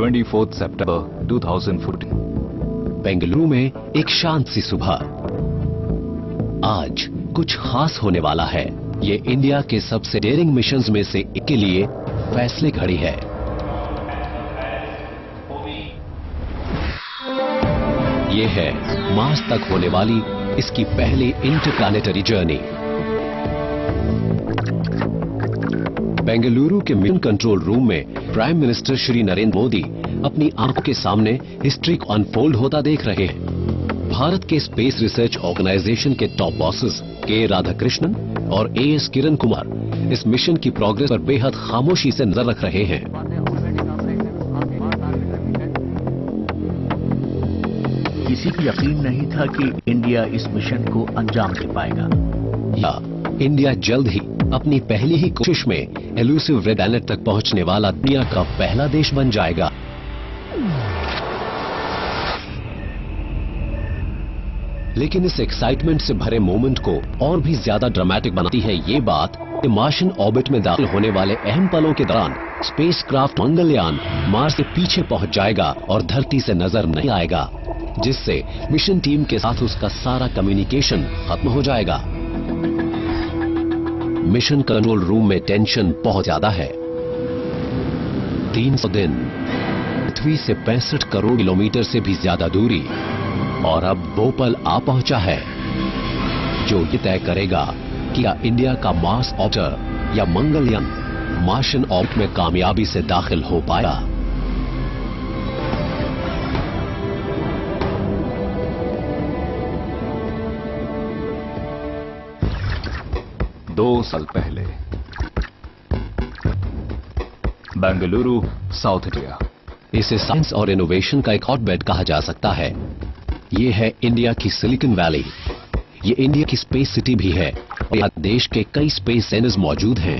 24 सितंबर 2014। बेंगलुरु में एक शांत सी सुबह। आज कुछ खास होने वाला है। ये इंडिया के सबसे डेयरिंग मिशंस में से एक के लिए फैसले घड़ी है। ये है मार्स तक होने वाली इसकी पहली इंटरप्लैनेटरी जर्नी। बेंगलुरु के मिशन कंट्रोल रूम में प्राइम मिनिस्टर श्री नरेंद्र मोदी अपनी आंखों के सामने हिस्ट्री को अनफोल्ड होता देख रहे हैं। भारत के स्पेस रिसर्च ऑर्गेनाइजेशन के टॉप बॉसेस के राधाकृष्णन और एएस किरण कुमार इस मिशन की प्रोग्रेस पर बेहद खामोशी से नजर रख रहे हैं। किसी को यकीन नहीं था कि इंडिया इस मिशन को अंजाम दे पाएगा। या इंडिया जल्द ही अपनी पहली ही कोशिश में एलुसिव रेड प्लैनेट तक पहुंचने वाला दुनिया का पहला देश बन जाएगा। लेकिन इस एक्साइटमेंट से भरे मोमेंट को और भी ज्यादा ड्रामेटिक बनाती है ये बात कि मार्शियन ऑर्बिट में दाखिल होने वाले अहम पलों के दौरान स्पेसक्राफ्ट मंगलयान मार्स के पीछे पहुंच जाएगा और धरती से नजर नहीं आएगा, जिससे मिशन टीम के साथ उसका सारा कम्युनिकेशन खत्म हो जाएगा। मिशन कंट्रोल रूम में टेंशन बहुत ज्यादा है। 300 दिन, पृथ्वी से 65 करोड़ किलोमीटर से भी ज्यादा दूरी, और अब वो पल आ पहुंचा है जो ये तय करेगा कि क्या इंडिया का मार्स ऑर्बिटर या मंगलयान मार्शियन ऑर्बिट में कामयाबी से दाखिल हो पाया। दो साल पहले बेंगलुरु, साउथ इंडिया। इसे साइंस और इनोवेशन का एक हॉटबेड कहा जा सकता है। ये है इंडिया की सिलिकॉन वैली। ये इंडिया की स्पेस सिटी भी है और यहाँ देश के कई स्पेस सेंटर्स मौजूद हैं।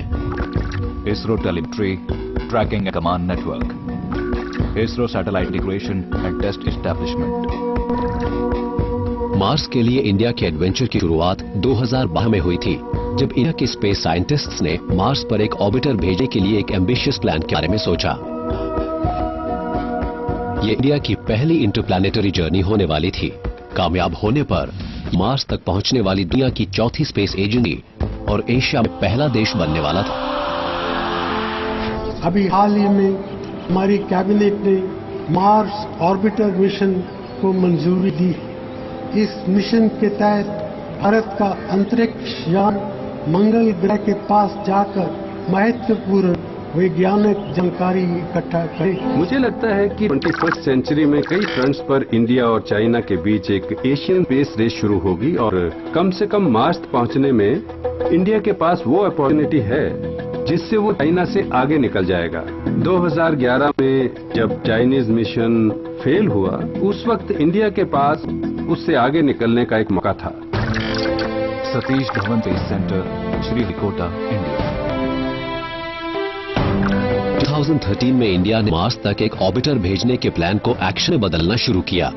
ISRO telemetry tracking and command network, ISRO satellite integration and test establishment. Mars के लिए इंडिया के एडवेंचर की शुरुआत 2012 में हुई थी, जब इंडिया के स्पेस साइंटिस्ट्स ने मार्स पर एक ऑर्बिटर भेजने के लिए एक एम्बिशियस प्लान के बारे में सोचा। ये इंडिया की पहली इंटरप्लैनेटरी जर्नी होने वाली थी। कामयाब होने पर मार्स तक पहुंचने वाली दुनिया की चौथी स्पेस एजेंसी और एशिया में पहला देश बनने वाला था। अभी हाल ही में हमारी कैबिनेट ने मार्स ऑर्बिटर मिशन को मंजूरी दी। इस मिशन के तहत भारत का अंतरिक्ष यान मंगल ग्रह के पास जाकर महत्वपूर्ण वैज्ञानिक जानकारी इकट्ठा करे। मुझे लगता है कि 21st सेंचुरी में कई फ्रंट्स पर इंडिया और चाइना के बीच एक एशियन स्पेस रेस शुरू होगी और कम से कम मार्स पहुंचने में इंडिया के पास वो अपॉर्चुनिटी है जिससे वो चाइना से आगे निकल जाएगा। 2011 में जब चाइनीज मिशन फेल हुआ, उस वक्त इंडिया के पास उससे आगे निकलने का एक मौका था। Satish Dhawan space centre, Sriharikota, India. 2013 में इंडिया ने मार्स तक एक ऑर्बिटर भेजने के प्लान को एक्शन में बदलना शुरू किया।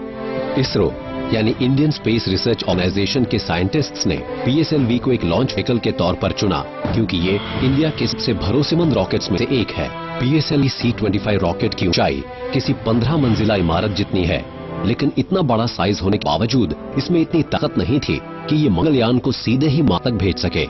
इसरो यानी इंडियन स्पेस रिसर्च ऑर्गेनाइजेशन के साइंटिस्ट्स ने PSLV को एक लॉन्च व्हीकल के तौर पर चुना, क्योंकि ये इंडिया के सबसे भरोसेमंद रॉकेट्स में से एक है। PSLV C-25 रॉकेट की ऊंचाई किसी 15 मंजिला इमारत जितनी है, लेकिन इतना बड़ा साइज होने के बावजूद इसमें इतनी ताकत नहीं थी कि ये मंगलयान को सीधे ही मार्स तक भेज सके।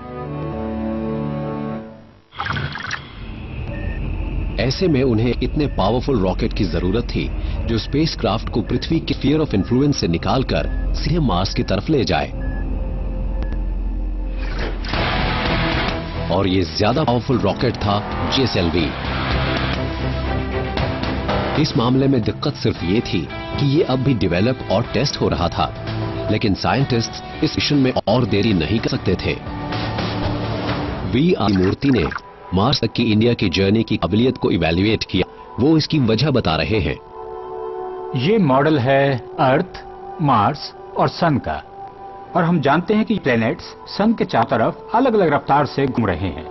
ऐसे में उन्हें इतने पावरफुल रॉकेट की जरूरत थी जो स्पेसक्राफ्ट को पृथ्वी के स्फीयर ऑफ इन्फ्लुएंस से निकालकर सीधे मार्स की तरफ ले जाए। और ये ज्यादा पावरफुल रॉकेट था GSLV। इस मामले में दिक्कत सिर्फ ये थी कि ये अब भी डेवलप और टेस्ट हो रहा था, लेकिन साइंटिस्ट्स इस मिशन में और देरी नहीं कर सकते थे। V.R. मूर्ति ने मार्स तक की इंडिया की जर्नी की काबिलियत को इवैल्यूएट किया। वो इसकी वजह बता रहे हैं। ये मॉडल है अर्थ, मार्स और सन का, और हम जानते हैं कि प्लैनेट्स सन के चारों तरफ अलग अलग रफ्तार से घूम रहे हैं।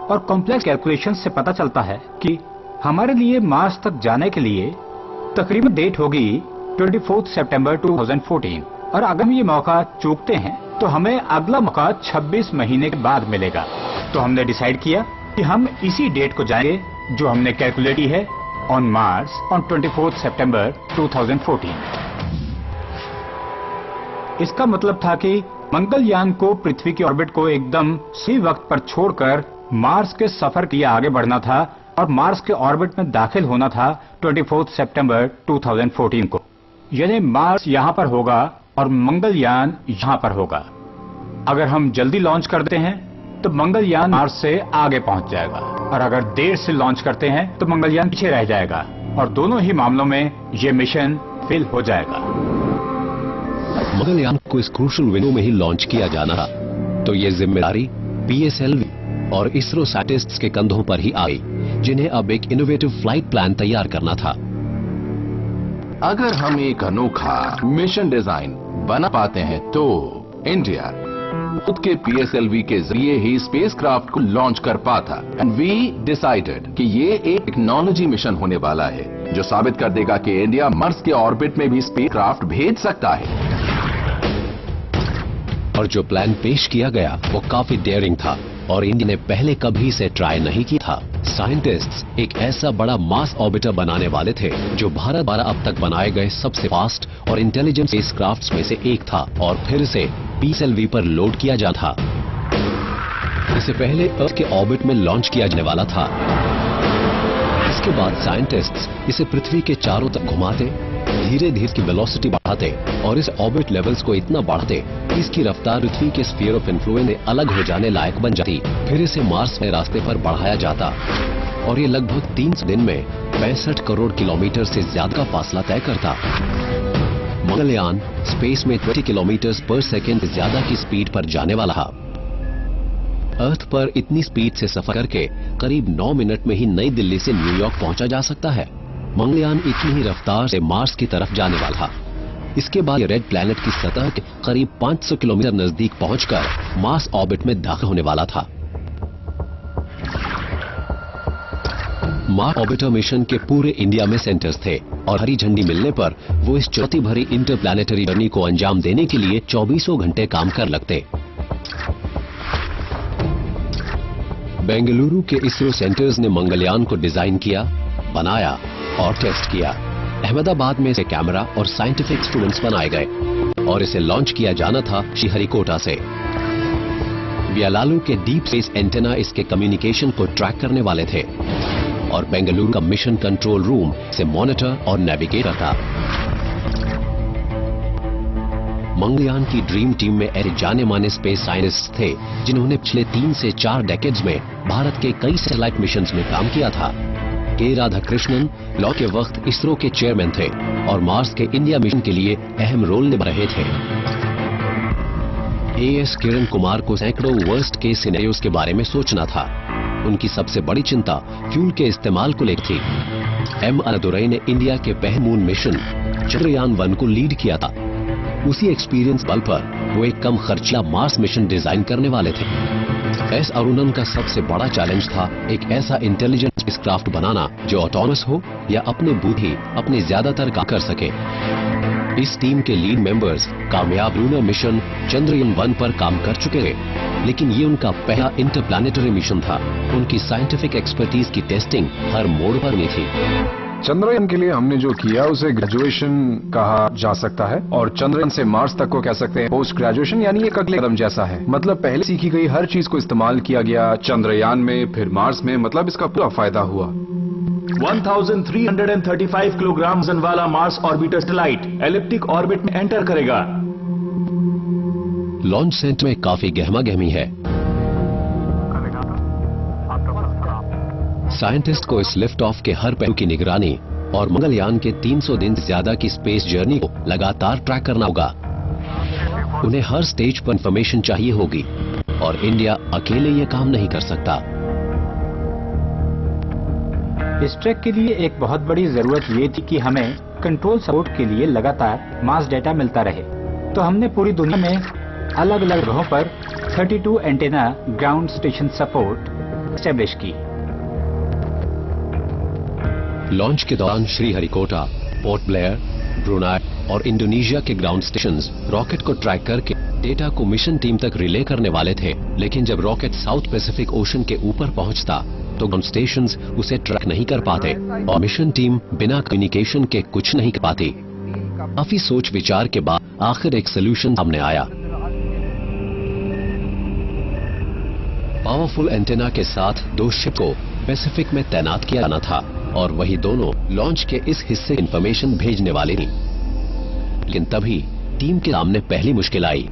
और कॉम्प्लेक्स कैलकुलेशन से पता चलता है कि हमारे लिए मार्स तक जाने के लिए तकरीबन डेट होगी 24 सितंबर 2014, और अगर हम ये मौका चूकते हैं तो हमें अगला मौका 26 महीने के बाद मिलेगा। तो हमने डिसाइड किया कि हम इसी डेट को जाएंगे जो हमने कैलकुलेट की है, on Mars on 24th September 2014. इसका मतलब था कि मंगलयान को पृथ्वी की ऑर्बिट को एकदम सही वक्त पर छोड़कर मार्स के सफर के लिए आगे बढ़ना था और मार्स के ऑर्बिट में दाखिल होना था 24 सितंबर 2014 को। यानी मार्स यहां पर होगा और मंगलयान यहां पर होगा। अगर हम जल्दी लॉन्च कर देते हैं तो मंगलयान मार्स से आगे पहुंच जाएगा और अगर देर से लॉन्च करते हैं तो मंगलयान पीछे रह जाएगा और दोनों ही मामलों में यह मिशन फेल हो जाएगा। मंगलयान को इस क्रूशल विंडो में ही लॉन्च किया जाना था, तो ये जिम्मेदारी पीएसएलवी और इसरो साइंटिस्ट्स के कंधों पर ही आई, जिन्हें अब एक इनोवेटिव फ्लाइट प्लान तैयार करना था। अगर हम एक अनोखा मिशन डिजाइन बना पाते हैं तो इंडिया खुद के पीएसएलवी के जरिए ही स्पेसक्राफ्ट को लॉन्च कर पाता। एंड वी डिसाइडेड कि ये एक टेक्नोलॉजी मिशन होने वाला है जो साबित कर देगा कि इंडिया मार्स के ऑर्बिट में भी स्पेसक्राफ्ट भेज सकता है। और जो प्लान पेश किया गया वो काफी डेयरिंग था और इंडिया ने पहले कभी इसे ट्राई नहीं किया था। साइंटिस्ट्स एक ऐसा बड़ा मास ऑर्बिटर बनाने वाले थे जो भारत द्वारा अब तक बनाए गए सबसे फास्ट और इंटेलिजेंट स्पेसक्राफ्ट्स में से एक था और फिर इसे पीएसएलवी पर लोड किया जाना था। इससे पहले अर्थ के ऑर्बिट में लॉन्च किया जाने वाला था। इसके बाद साइंटिस्ट्स इसे पृथ्वी के चारों तरफ घुमाते, धीरे धीरे की वेलोसिटी बढ़ाते और इस ऑर्बिट लेवल्स को इतना बढ़ाते कि इसकी रफ्तार पृथ्वी के स्फीयर ऑफ इन्फ्लुएंस से अलग हो जाने लायक बन जाती। फिर इसे मार्स के रास्ते पर बढ़ाया जाता और ये लगभग 3 दिन में 65 करोड़ किलोमीटर से ज्यादा का फासला तय करता। मंगलयान स्पेस में 20 किलोमीटर पर सेकेंड से ज्यादा की स्पीड पर जाने वाला था। अर्थ पर इतनी स्पीड से सफर करके करीब 9 मिनट में ही नई दिल्ली से न्यूयॉर्क पहुंचा जा सकता है। मंगलयान इतनी ही रफ्तार से मार्स की तरफ जाने वाला था। इसके बाद रेड प्लैनेट की सतह के करीब 500 किलोमीटर नजदीक पहुंचकर मार्स ऑर्बिट में दाखिल होने वाला था। मार्स ऑर्बिटर मिशन के पूरे इंडिया में सेंटर्स थे और हरी झंडी मिलने पर वो इस चुनौती भरी इंटरप्लैनेटरी जर्नी को अंजाम देने के लिए 24 घंटे काम कर लगते। बेंगलुरु के इसरो सेंटर्स ने मंगलयान को डिजाइन किया, बनाया और टेस्ट किया। अहमदाबाद में इसे कैमरा और साइंटिफिक स्टूडेंट्स बनाए गए और इसे लॉन्च किया जाना था श्रीहरिकोटा से। बियालालू के डीप स्पेस एंटेना इसके कम्युनिकेशन को ट्रैक करने वाले थे और बेंगलुरु का मिशन कंट्रोल रूम इसे मॉनिटर और नेविगेट करता। मंगलयान की ड्रीम टीम में ऐसे जाने माने स्पेस साइंटिस्ट थे जिन्होंने पिछले 3 से 4 डेकेड्स में भारत के कई सैटेलाइट मिशंस में काम किया था। के राधाकृष्णन लॉ के वक्त इसरो के चेयरमैन थे और मार्स के इंडिया मिशन के लिए अहम रोल निभा रहे थे। एएस किरण कुमार को सैकड़ों वर्स्ट केस सिनेरियोस के बारे में सोचना था। उनकी सबसे बड़ी चिंता फ्यूल के इस्तेमाल को लेकर थी। एम अन्नादुरई ने इंडिया के पहले मून मिशन चंद्रयान 1 को लीड किया था। उसी एक्सपीरियंस बल पर वो एक कम खर्चीला मार्स मिशन डिजाइन करने वाले थे। एस अरुणन का सबसे बड़ा चैलेंज था एक ऐसा इंटेलिजेंट स्पेसक्राफ्ट बनाना जो ऑटोनमस हो या अपने बुद्धि अपने ज्यादातर काम कर सके। इस टीम के लीड मेंबर्स कामयाब लूनर मिशन चंद्रयान 1 पर काम कर चुके थे, लेकिन ये उनका पहला इंटरप्लैनेटरी मिशन था। उनकी साइंटिफिक एक्सपर्टीज की टेस्टिंग हर मोड़ पर नहीं थी। चंद्रयान के लिए हमने जो किया उसे ग्रेजुएशन कहा जा सकता है और चंद्रयान से मार्स तक को कह सकते हैं पोस्ट ग्रेजुएशन, यानी एक अगले कदम जैसा है। मतलब पहले सीखी गई हर चीज को इस्तेमाल किया गया चंद्रयान में, फिर मार्स में। मतलब इसका पूरा फायदा हुआ। 1335 किलोग्राम वजन वाला Mars orbiter satellite elliptic orbit में एंटर करेगा। लॉन्च सेंटर में काफी गहमा गहमी है। साइंटिस्ट को इस लिफ्ट ऑफ के हर पहलू की निगरानी और मंगलयान के 300 दिन से ज्यादा की स्पेस जर्नी को लगातार ट्रैक करना होगा। उन्हें हर स्टेज पर इंफॉर्मेशन चाहिए होगी और इंडिया अकेले ये काम नहीं कर सकता। इस ट्रैक के लिए एक बहुत बड़ी जरूरत ये थी कि हमें कंट्रोल सपोर्ट के लिए लगातार मास डेटा मिलता रहे। तो हमने पूरी दुनिया में अलग अलग ग्रहों पर 32 antenna ground station support establish की। लॉन्च के दौरान श्रीहरिकोटा, पोर्ट ब्लेयर, ब्रुनाई और इंडोनेशिया के ग्राउंड स्टेशंस रॉकेट को ट्रैक करके डेटा को मिशन टीम तक रिले करने वाले थे। लेकिन जब रॉकेट साउथ पैसिफिक ओशन के ऊपर पहुंचता तो ग्राउंड स्टेशंस उसे ट्रैक नहीं कर पाते और मिशन टीम बिना कम्युनिकेशन के कुछ नहीं कर पाती। काफी सोच विचार के बाद आखिर एक सोल्यूशन सामने आया। पावरफुल एंटेना के साथ 2 शिप को पैसिफिक में तैनात किया जाना था और वही दोनों लॉन्च के इस हिस्से इंफॉर्मेशन भेजने वाले थी। लेकिन तभी टीम के सामने पहली मुश्किल आई।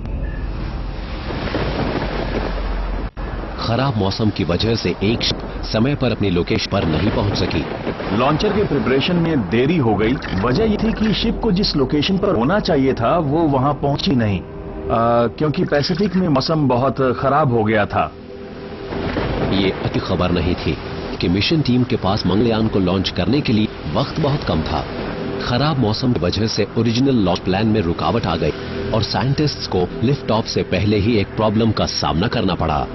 खराब मौसम की वजह से एक शिप समय पर अपनी लोकेशन पर नहीं पहुंच सकी। लॉन्चर के प्रिपरेशन में देरी हो गई। वजह ये थी कि शिप को जिस लोकेशन पर होना चाहिए था वो वहां पहुंची नहीं, क्योंकि पैसिफिक में मौसम बहुत खराब हो गया था। ये अच्छी खबर नहीं थी कि मिशन टीम के पास मंगलयान को लॉन्च करने के लिए वक्त बहुत कम था। खराब मौसम की वजह से ओरिजिनल लॉन्च प्लान में रुकावट आ गई और साइंटिस्ट्स को लिफ्ट ऑफ से पहले ही एक प्रॉब्लम का सामना करना पड़ा।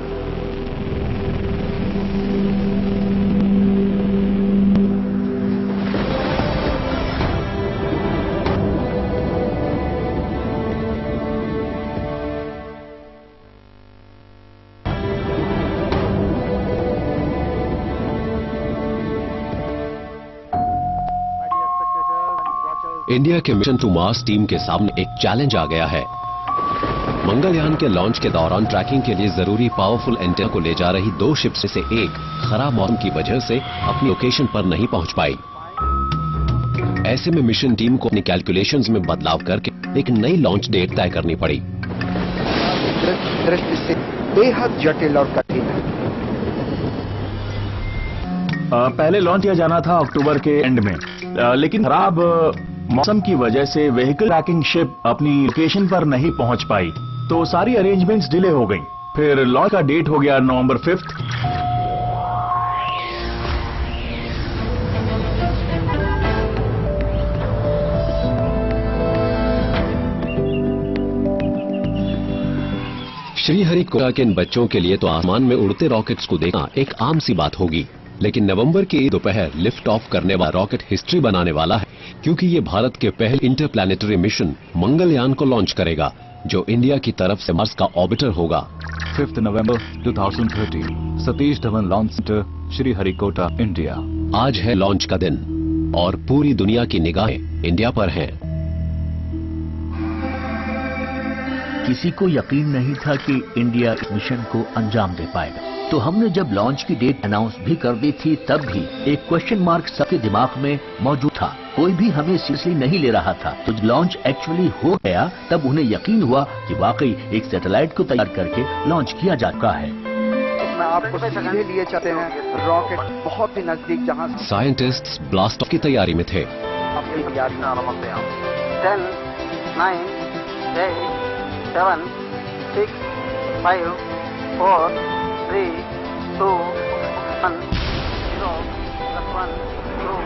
इंडिया के मिशन टू मार्स टीम के सामने एक चैलेंज आ गया है। मंगलयान के लॉन्च के दौरान ट्रैकिंग के लिए जरूरी पावरफुल एंटेना को ले जा रही 2 शिप्स में से एक खराब मौसम की वजह से अपनी लोकेशन पर नहीं पहुंच पाई। ऐसे में मिशन टीम को अपनी कैलकुलेशंस में बदलाव करके एक नई लॉन्च डेट तय करनी पड़ी। दृष्टि से बेहद जटिल और कठिन है। पहले लॉन्च किया जाना था अक्टूबर के एंड में, लेकिन खराब मौसम की वजह से व्हीकल ट्रैकिंग शिप अपनी लोकेशन पर नहीं पहुंच पाई, तो सारी अरेंजमेंट्स डिले हो गई। फिर लॉन्च का डेट हो गया नवंबर 5। श्रीहरिकोटा के इन बच्चों के लिए तो आसमान में उड़ते रॉकेट्स को देखना एक आम सी बात होगी, लेकिन नवंबर की दोपहर लिफ्ट ऑफ करने वाला रॉकेट हिस्ट्री बनाने वाला है, क्योंकि ये भारत के पहले इंटरप्लैनेटरी मिशन मंगलयान को लॉन्च करेगा, जो इंडिया की तरफ से मार्स का ऑर्बिटर होगा। 5 नवंबर 2013, Satish Dhawan launch centre, Sriharikota, India. आज है लॉन्च का दिन और पूरी दुनिया की निगाहें इंडिया पर हैं। किसी को यकीन नहीं था कि इंडिया इस मिशन को अंजाम दे पाएगा, तो हमने जब लॉन्च की डेट अनाउंस भी कर दी थी तब भी एक क्वेश्चन मार्क सबके दिमाग में मौजूद था। कोई भी हमें सीरियसली नहीं ले रहा था। तो जब लॉन्च एक्चुअली हो गया तब उन्हें यकीन हुआ कि वाकई एक सैटेलाइट को तैयार करके लॉन्च किया जा चुका है। मैं आपको सीधे लिए चलते हैं रॉकेट बहुत ही नजदीक, जहां साइंटिस्ट्स ब्लास्ट ऑफ की तैयारी में थे। 10, 9, 8, 7, 6, 5, 4, 3, 2, 1, 0, 1, 2.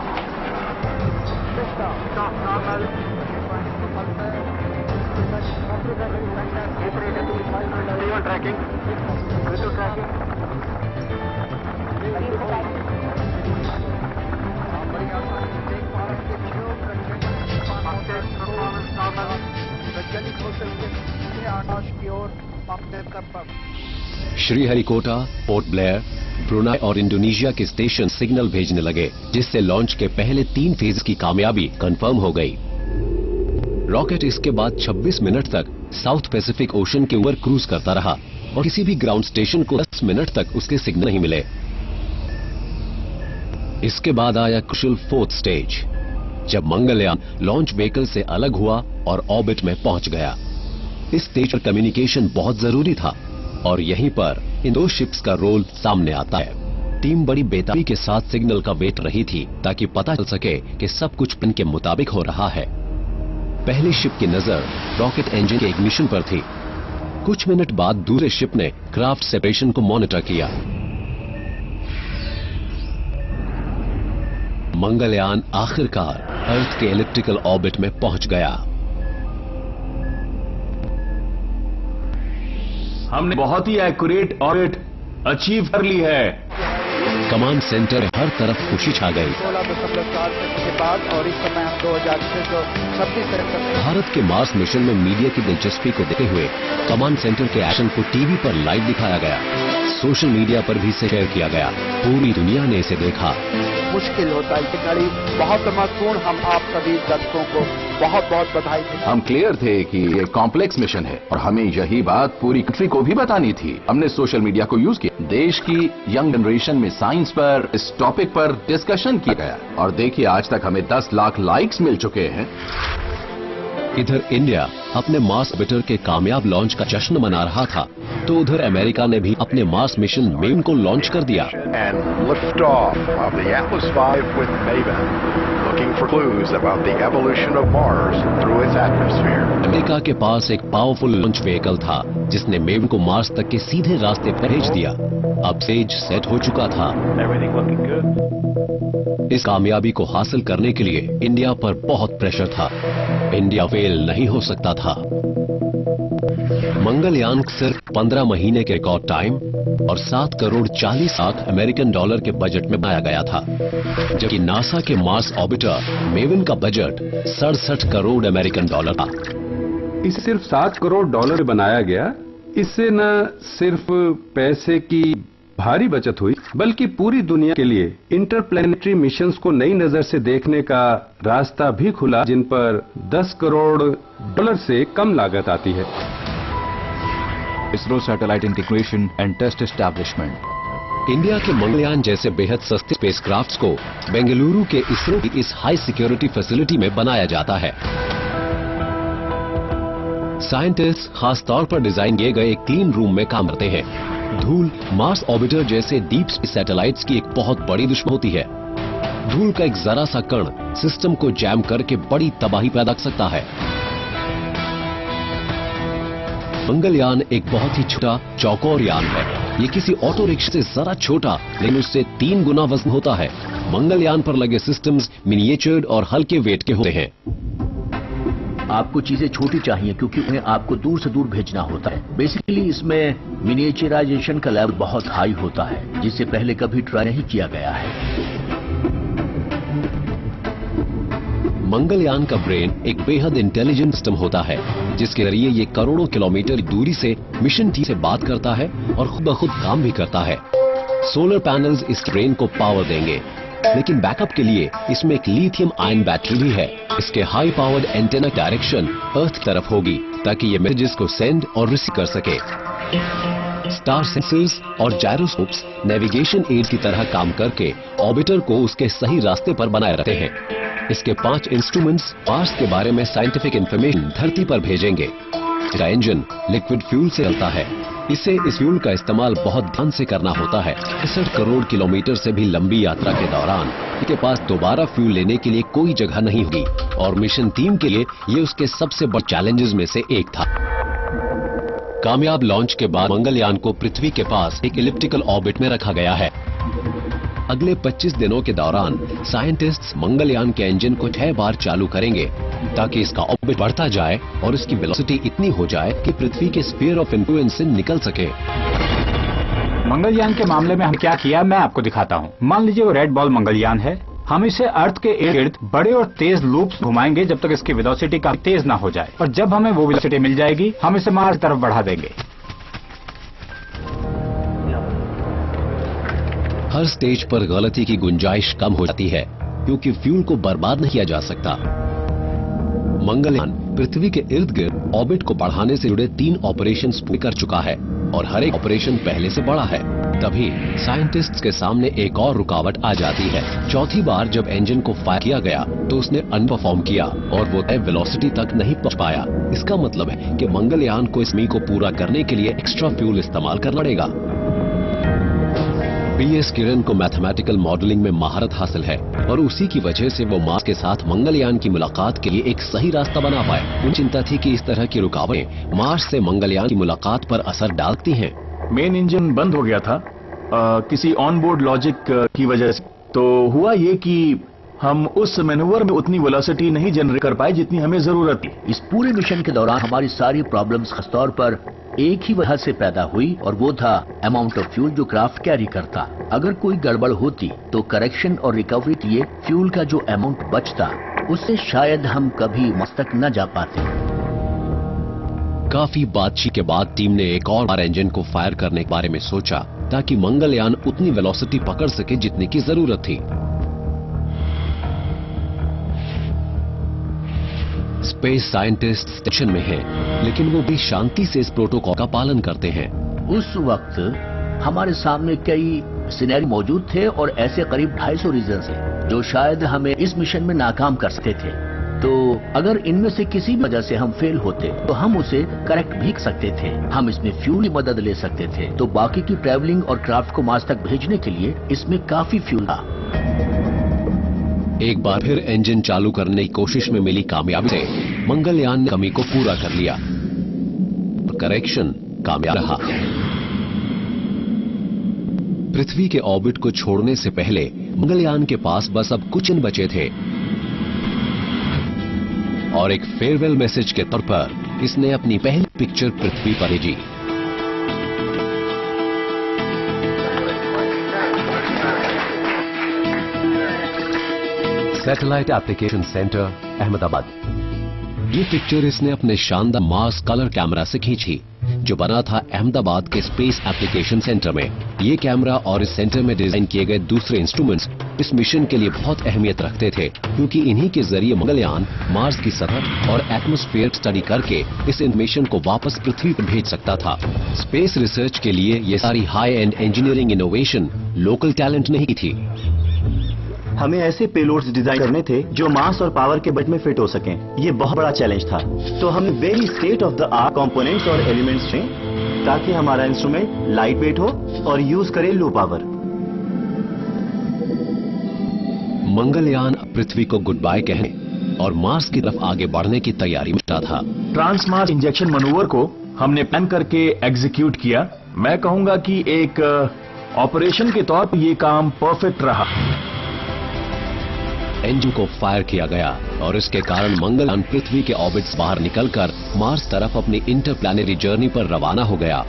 श्रीहरिकोटा, पोर्ट ब्लेयर, ब्रुनाई और इंडोनेशिया के स्टेशन सिग्नल भेजने लगे, जिससे लॉन्च के पहले 3 फेज की कामयाबी कंफर्म हो गई। रॉकेट इसके बाद 26 मिनट तक साउथ पैसिफिक ओशन के ऊपर क्रूज करता रहा और किसी भी ग्राउंड स्टेशन को 10 मिनट तक उसके सिग्नल नहीं मिले। इसके बाद आया क्रूशियल 4th स्टेज, जब मंगलयान लॉन्च व्हीकल से अलग हुआ और ऑर्बिट में पहुंच गया। इस स्टेज पर कम्युनिकेशन बहुत जरूरी था और यहीं पर इन 2 शिप्स का रोल सामने आता है। टीम बड़ी बेताबी के साथ सिग्नल का वेट रही थी ताकि पता चल सके कि सब कुछ प्लान के मुताबिक हो रहा है। पहली शिप की नजर रॉकेट इंजन के इग्निशन पर थी। कुछ मिनट बाद दूसरे शिप ने क्राफ्ट सेपरेशन को मॉनिटर किया। मंगलयान आखिरकार अर्थ के एलिप्टिकल ऑर्बिट में पहुंच गया। हमने बहुत ही एक्यूरेट ऑर्बिट अचीव कर ली है। कमांड सेंटर में हर तरफ खुशी छा गई। 16.4 के बाद और इस समय हम 2026 भारत के मार्स मिशन में मीडिया की दिलचस्पी को देखते हुए कमांड सेंटर के एक्शन को टीवी पर लाइव दिखाया गया, सोशल मीडिया पर भी इसे शेयर किया गया। पूरी दुनिया ने इसे देखा। मुश्किल होता है, कड़ी बहुत महत्वपूर्ण। हम आप सभी दर्शकों को बहुत बहुत बधाई देते हैं। हम क्लियर थे कि ये कॉम्प्लेक्स मिशन है और हमें यही बात पूरी कंट्री को भी बतानी थी। हमने सोशल मीडिया को यूज किया। देश की यंग जनरेशन में साइंस पर, इस टॉपिक पर डिस्कशन किया गया और देखिए आज तक हमें 10 लाख लाइक्स मिल चुके हैं। इधर इंडिया अपने मार्स ऑर्बिटर के कामयाब लॉन्च का जश्न मना रहा था, तो उधर अमेरिका ने भी अपने मार्स मिशन मेवन को लॉन्च कर दिया। अमेरिका के पास एक पावरफुल लॉन्च व्हीकल था जिसने मेवन को मार्स तक के सीधे रास्ते पर भेज दिया। अब स्टेज सेट हो चुका था। इस कामयाबी को हासिल करने के लिए इंडिया पर बहुत प्रेशर था। इंडिया फेल नहीं हो सकता था। मंगलयान सिर्फ 15 महीने के रिकॉर्ड टाइम और 7 करोड़ 40 लाख अमेरिकन डॉलर के बजट में बनाया गया था, जबकि नासा के मार्स ऑर्बिटर मेवन का बजट 67 करोड़ अमेरिकन डॉलर था। इसे सिर्फ 7 करोड़ डॉलर में बनाया गया। इससे न सिर्फ पैसे की भारी बचत हुई, बल्कि पूरी दुनिया के लिए इंटरप्लैनेटरी मिशंस को नई नजर से देखने का रास्ता भी खुला, जिन पर 10 करोड़ डॉलर से कम लागत आती है। ISRO satellite integration and test establishment. India के मंगलयान जैसे बेहद सस्ते स्पेसक्राफ्ट्स को बेंगलुरु के इसरो की इस हाई सिक्योरिटी फैसिलिटी में बनाया जाता है। साइंटिस्ट खास तौर पर डिजाइन किए गए एक क्लीन रूम में काम करते हैं। धूल मार्स ऑर्बिटर जैसे डीप स्पेस सैटेलाइट्स की एक बहुत बड़ी दुश्मन होती है। धूल का एक जरा सा कण सिस्टम को जैम करके बड़ी तबाही पैदा कर सकता है। मंगलयान एक बहुत ही छोटा चौकोर यान है। ये किसी ऑटो रिक्शा से जरा छोटा लेकिन उससे 3 गुना वजन होता है। मंगलयान पर लगे सिस्टम्स मिनिएचर्ड और हल्के वेट के होते हैं। आपको चीजें छोटी चाहिए क्योंकि उन्हें आपको दूर से दूर भेजना होता है। बेसिकली इसमें मिनिएचराइजेशन का लेवल बहुत हाई होता है, जिसे पहले कभी ट्राई नहीं किया गया है। मंगलयान का ब्रेन एक बेहद इंटेलिजेंट सिस्टम होता है, जिसके जरिए ये करोड़ों किलोमीटर दूरी से मिशन टीम से बात करता है और खुद ब खुद काम भी करता है। सोलर पैनल्स इस ब्रेन को पावर देंगे, लेकिन बैकअप के लिए इसमें एक लिथियम आयन बैटरी भी है। इसके हाई पावर्ड एंटेना डायरेक्शन अर्थ की तरफ होगी ताकि ये मैसेजेस को सेंड और रिसीव कर सके। स्टार सेंसर्स और जायरोस्कोप्स नेविगेशन एड की तरह काम करके ऑर्बिटर को उसके सही रास्ते पर बनाए रखते हैं। इसके 5 इंस्ट्रूमेंट्स मार्स के बारे में साइंटिफिक इंफॉर्मेशन धरती पर भेजेंगे। इसका इंजन लिक्विड फ्यूल से चलता है। इसे इस फ्यूल का इस्तेमाल बहुत ध्यान से करना होता है। 61 करोड़ किलोमीटर से भी लंबी यात्रा के दौरान इसके पास दोबारा फ्यूल लेने के लिए कोई जगह नहीं होगी और मिशन टीम के लिए ये उसके सबसे बड़े चैलेंजेस में से एक था। कामयाब लॉन्च के बाद मंगलयान को पृथ्वी के पास एक इलिप्टिकल ऑर्बिट में रखा गया है। अगले 25 दिनों के दौरान साइंटिस्ट्स मंगलयान के इंजन को 6 बार चालू करेंगे ताकि इसका ऑर्बिट बढ़ता जाए और इसकी वेलोसिटी इतनी हो जाए कि पृथ्वी के स्फीयर ऑफ इन्फ्लुएंस से निकल सके। मंगलयान के मामले में हम क्या किया मैं आपको दिखाता हूँ। मान लीजिए वो रेड बॉल मंगलयान है। हम इसे अर्थ के इर्द गिर्द बड़े और तेज लूप्स घुमाएंगे जब तक इसकी वेलोसिटी काफी तेज ना हो जाए, और जब हमें वो वेलोसिटी मिल जाएगी हम इसे मार्स की तरफ बढ़ा देंगे। हर स्टेज पर गलती की गुंजाइश कम हो जाती है क्योंकि फ्यूल को बर्बाद नहीं किया जा सकता। मंगलयान पृथ्वी के इर्द गिर्द ऑर्बिट को बढ़ाने से जुड़े 3 ऑपरेशंस पूरे कर चुका है और हर एक ऑपरेशन पहले से बड़ा है। तभी साइंटिस्ट्स के सामने एक और रुकावट आ जाती है। चौथी बार जब इंजन को फायर किया गया तो उसने अनपरफॉर्म किया और वो तय वेलोसिटी तक नहीं पहुंच पाया। इसका मतलब है कि मंगलयान को इस मिशन को पूरा करने के लिए एक्स्ट्रा फ्यूल इस्तेमाल करना पड़ेगा। PS किरण को मैथमेटिकल मॉडलिंग में महारत हासिल है और उसी की वजह से वो मार्स के साथ मंगलयान की मुलाकात के लिए एक सही रास्ता बना पाए। उन चिंता थी कि इस तरह की रुकावटें मार्स से मंगलयान की मुलाकात पर असर डालती हैं। मेन इंजन बंद हो गया था किसी ऑनबोर्ड लॉजिक की वजह से। तो हुआ ये कि हम उस मैनूवर में उतनी वेलोसिटी नहीं जनरेट कर पाए जितनी हमें जरूरत थी। इस पूरे मिशन के दौरान हमारी सारी प्रॉब्लम्स खासतौर पर एक ही वजह से पैदा हुई और वो था अमाउंट ऑफ फ्यूल जो क्राफ्ट कैरी करता। अगर कोई गड़बड़ होती तो करेक्शन और रिकवरी के लिए फ्यूल का जो अमाउंट बचता उससे शायद हम कभी मार्स तक न जा पाते। काफी बातचीत के बाद टीम ने एक और बार इंजन को फायर करने के बारे में सोचा ताकि मंगलयान उतनी वेलोसिटी पकड़ सके जितने की जरूरत थी। स्पेस साइंटिस्ट टेंशन में हैं, लेकिन वो भी शांति से इस प्रोटोकॉल का पालन करते हैं। उस वक्त हमारे सामने कई सिनेरियो मौजूद थे और ऐसे करीब 250 रीजन थे जो शायद हमें इस मिशन में नाकाम कर सकते थे। तो अगर इनमें से किसी वजह से हम फेल होते तो हम उसे करेक्ट भी कर सकते थे। हम इसमें फ्यूल की मदद ले सकते थे। तो बाकी की ट्रैवलिंग और क्राफ्ट को मार्स तक भेजने के लिए इसमें काफी फ्यूल था। एक बार फिर इंजन चालू करने की कोशिश में मिली कामयाबी से मंगलयान ने कमी को पूरा कर लिया। करेक्शन कामयाब रहा। पृथ्वी के ऑर्बिट को छोड़ने से पहले मंगलयान के पास बस अब कुछ दिन बचे थे और एक फेयरवेल मैसेज के तौर पर इसने अपनी पहली पिक्चर पृथ्वी पर भेजी। Satellite application centre, Ahmedabad. ये पिक्चर इसने अपने शानदार मार्स कलर कैमरा से खींची जो बना था अहमदाबाद के स्पेस एप्लीकेशन सेंटर में। ये कैमरा और इस सेंटर में डिजाइन किए गए दूसरे इंस्ट्रूमेंट्स इस मिशन के लिए बहुत अहमियत रखते थे, क्योंकि इन्हीं के जरिए मंगलयान मार्स की सतह और एटमॉस्फेयर स्टडी करके इस इंफॉर्मेशन को वापस पृथ्वी पर भेज सकता था। स्पेस रिसर्च के लिए ये सारी high and engineering innovation local talent नहीं थी। हमें ऐसे पेलोड्स डिजाइन करने थे जो मास और पावर के बजट में फिट हो सकें। ये बहुत बड़ा चैलेंज था। तो हमने very state of the art components और एलिमेंट्स चुने ताकि हमारा इंस्ट्रूमेंट लाइट वेट हो और यूज करे लो पावर। मंगलयान पृथ्वी को गुड बाय कहने और मार्स की तरफ आगे बढ़ने की तैयारी में था। ट्रांसमार्स इंजेक्शन मनूवर को हमने प्लान करके एग्जीक्यूट किया। मैं कहूंगा कि एक ऑपरेशन के तौर पर ये काम परफेक्ट रहा। इंजन को फायर किया गया और इसके कारण मंगलयान पृथ्वी के ऑर्बिट से बाहर निकलकर मार्स तरफ अपनी इंटरप्लैनेटरी जर्नी पर रवाना हो गया।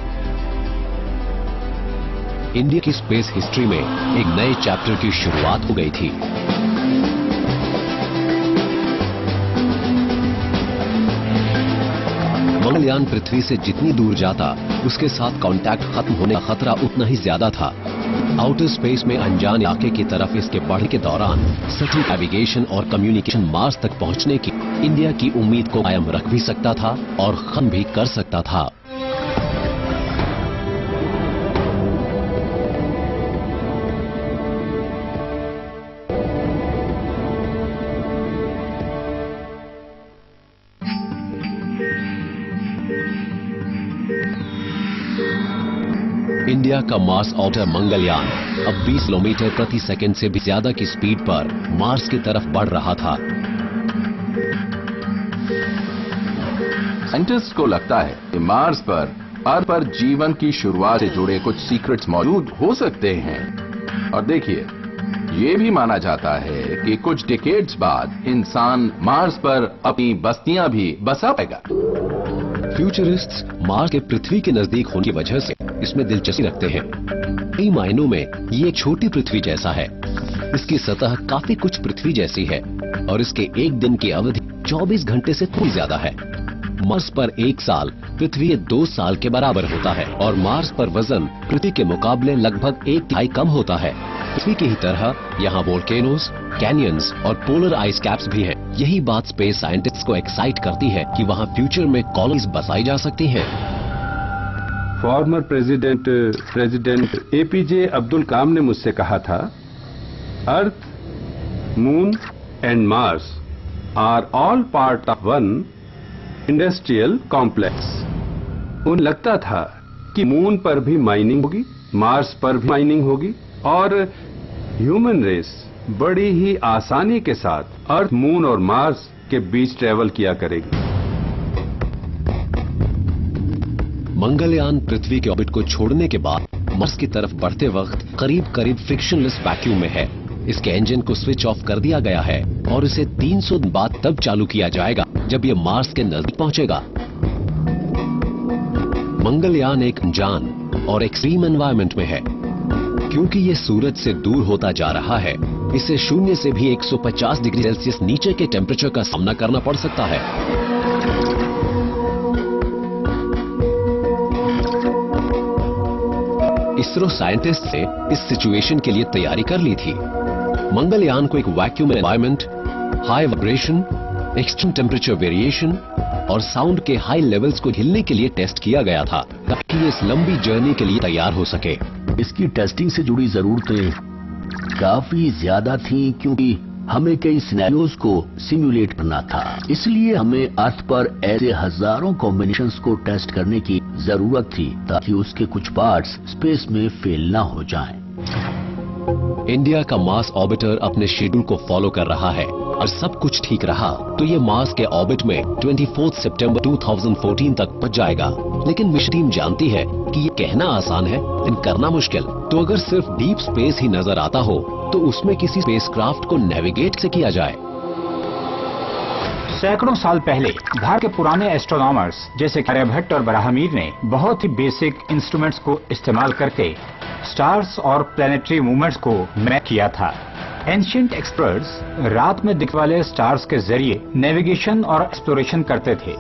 इंडिया की स्पेस हिस्ट्री में एक नए चैप्टर की शुरुआत हो गई थी। मंगलयान पृथ्वी से जितनी दूर जाता उसके साथ कांटेक्ट खत्म होने का खतरा उतना ही ज्यादा था। आउटर स्पेस में अनजान इलाके की तरफ इसके बढ़ने के दौरान सटीक नेविगेशन और कम्युनिकेशन मार्स तक पहुंचने की इंडिया की उम्मीद को कायम रख भी सकता था और खत्म भी कर सकता था। इंडिया का मार्स ऑर्बिटर मंगलयान अब 20 किलोमीटर प्रति सेकंड से भी ज्यादा की स्पीड पर मार्स की तरफ बढ़ रहा था। साइंटिस्ट को लगता है कि मार्स पर अर्थ पर जीवन की शुरुआत से जुड़े कुछ सीक्रेट्स मौजूद हो सकते हैं। और देखिए, ये भी माना जाता है कि कुछ डिकेड्स बाद इंसान मार्स पर अपनी बस्तियां भी बसा पाएगा। फ्यूचरिस्ट्स मार्स के पृथ्वी के नजदीक होने की वजह से इसमें दिलचस्पी रखते हैं। कई मायनों में ये छोटी पृथ्वी जैसा है। इसकी सतह काफी कुछ पृथ्वी जैसी है और इसके एक दिन की अवधि 24 घंटे से थोड़ी ज्यादा है। मार्स पर एक साल पृथ्वी के 2 साल के बराबर होता है और मार्स पर वजन पृथ्वी के मुकाबले लगभग 1/3 कम होता है। पृथ्वी की ही तरह यहाँ वोल्केनोज, कैनियंस और पोलर आइस कैप्स भी हैं। यही बात स्पेस साइंटिस्ट्स को एक्साइट करती है कि वहाँ फ्यूचर में कॉलोनीज बसाई जा सकती हैं। Former president APJ Abdul Kalam ने मुझसे कहा था, Earth, moon and Mars are all part of one industrial complex. उन्हें लगता था कि मून पर भी माइनिंग होगी, मार्स पर भी माइनिंग होगी और ह्यूमन रेस बड़ी ही आसानी के साथ अर्थ, मून और मार्स के बीच ट्रेवल किया करेगी। मंगलयान पृथ्वी के ऑर्बिट को छोड़ने के बाद मार्स की तरफ बढ़ते वक्त करीब करीब फ्रिक्शनलेस वैक्यूम में है। इसके इंजन को स्विच ऑफ कर दिया गया है और इसे 300 दिन बाद तब चालू किया जाएगा जब ये मार्स के नजदीक पहुंचेगा। मंगलयान एक अनजान और एक्सट्रीम एनवायरनमेंट में है। क्योंकि ये सूरज से दूर होता जा रहा है, इसे शून्य से भी 150 डिग्री सेल्सियस नीचे के टेम्परेचर का सामना करना पड़ सकता है। इसरो साइंटिस्ट ने इस सिचुएशन के लिए तैयारी कर ली थी। मंगलयान को एक vacuum environment, high vibration, extreme temperature variation और साउंड के हाई लेवल्स को झेलने के लिए टेस्ट किया गया था ताकि ये इस लंबी जर्नी के लिए तैयार हो सके। इसकी टेस्टिंग से जुड़ी जरूरतें काफी ज्यादा थी क्योंकि हमें कई सिनेरियोज को सिमुलेट करना था। इसलिए हमें अर्थ पर ऐसे हजारों कॉम्बिनेशंस को टेस्ट करने की जरूरत थी ताकि उसके कुछ पार्ट्स स्पेस में फेल ना हो जाएं। इंडिया का मार्स ऑर्बिटर अपने शेड्यूल को फॉलो कर रहा है और सब कुछ ठीक रहा तो ये मार्स के ऑर्बिट में 24 सितंबर 2014 तक पहुंच जाएगा। लेकिन मिशन टीम जानती है कि ये कहना आसान है लेकिन करना मुश्किल। तो अगर सिर्फ डीप स्पेस ही नजर आता हो तो उसमें किसी स्पेसक्राफ्ट को नेविगेट से किया जाए। सैकड़ों साल पहले भारत के पुराने एस्ट्रोनॉमर्स जैसे आर्यभट्ट और ब्राह्मीर ने बहुत ही बेसिक इंस्ट्रूमेंट्स को इस्तेमाल करके स्टार्स और प्लैनेटरी मूवमेंट्स को मैप किया था। एंशिएंट एक्सपर्ट्स रात में दिखने वाले स्टार्स के जरिए नेविगेशन और एक्सप्लोरेशन करते थे।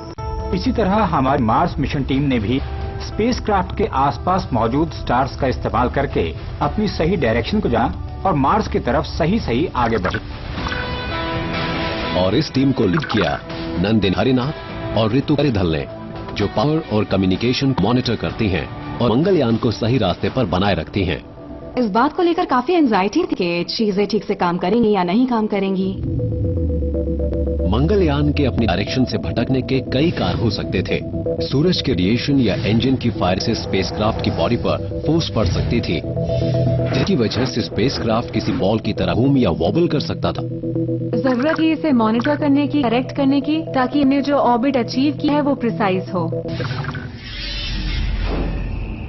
इसी तरह हमारी मार्स मिशन टीम ने भी स्पेसक्राफ्ट के आसपास मौजूद स्टार्स का इस्तेमाल करके अपनी सही डायरेक्शन को जाना और मार्स की तरफ सही आगे बढ़ी। और इस टीम को लीड किया नंदिनी हरिनाथ और ऋतु करिधल ने, जो पावर और कम्युनिकेशन मॉनिटर करती हैं और मंगलयान को सही रास्ते पर बनाए रखती हैं। इस बात को लेकर काफी एंजाइटी थी कि चीजें ठीक से काम करेंगी या नहीं काम करेंगी। मंगलयान के अपनी डायरेक्शन से भटकने के कई कारण हो सकते थे। सूरज के रेडिएशन या इंजन की फायर से स्पेसक्राफ्ट की बॉडी पर फोर्स पड़ सकती थी, जिसकी वजह से स्पेसक्राफ्ट किसी बॉल की तरह घूम या वॉबल कर सकता था। जरूरत है इसे मॉनिटर करने की, करेक्ट करने की, ताकि इन्हें जो ऑर्बिट अचीव की है वो प्रिसाइज हो।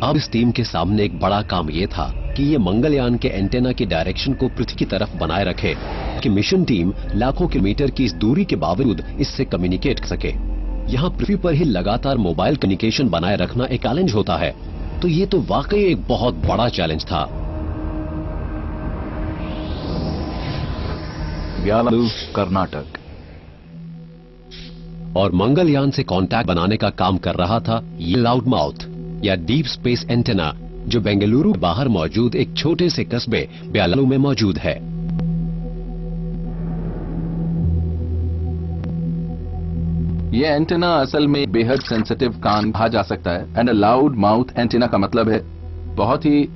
अब इस टीम के सामने एक बड़ा काम ये था कि ये मंगलयान के एंटेना की डायरेक्शन को पृथ्वी की तरफ बनाए रखे कि मिशन टीम लाखों किलोमीटर की इस दूरी के बावजूद इससे कम्युनिकेट कर सके। यहाँ पृथ्वी पर ही लगातार मोबाइल कम्युनिकेशन बनाए रखना एक चैलेंज होता है, तो ये तो वाकई एक बहुत बड़ा चैलेंज था। व्यालू, कर्नाटक। और मंगलयान से कांटेक्ट बनाने का काम कर रहा था ये लाउड माउथ या डीप स्पेस एंटेना, जो बेंगलुरु बाहर मौजूद एक छोटे से कस्बे ब्यालू में मौजूद है। ये एंटेना असल में बेहद सेंसिटिव कान कहा जा सकता है। And a loud mouth antenna का मतलब है बहुत ही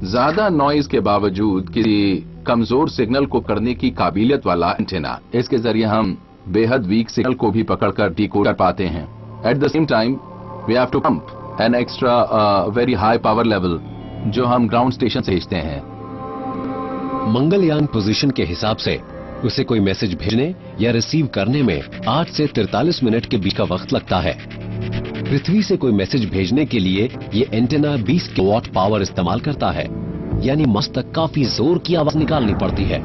ज्यादा नॉइज के बावजूद किसी कमजोर सिग्नल को करने की काबिलियत वाला एंटेना। इसके जरिए हम बेहद वीक सिग्नल को भी पकड़कर डिकोड कर पाते हैं। At the same time we have to pump an extra very high power level जो हम ग्राउंड स्टेशन से भेजते हैं। मंगलयान पोजीशन के हिसाब से उसे कोई मैसेज भेजने या रिसीव करने में 8 से 43 मिनट के बीच का वक्त लगता है। पृथ्वी से कोई मैसेज भेजने के लिए ये एंटेना 20 किलोवाट पावर इस्तेमाल करता है, यानी मार्स तक काफी जोर की आवाज निकालनी पड़ती है।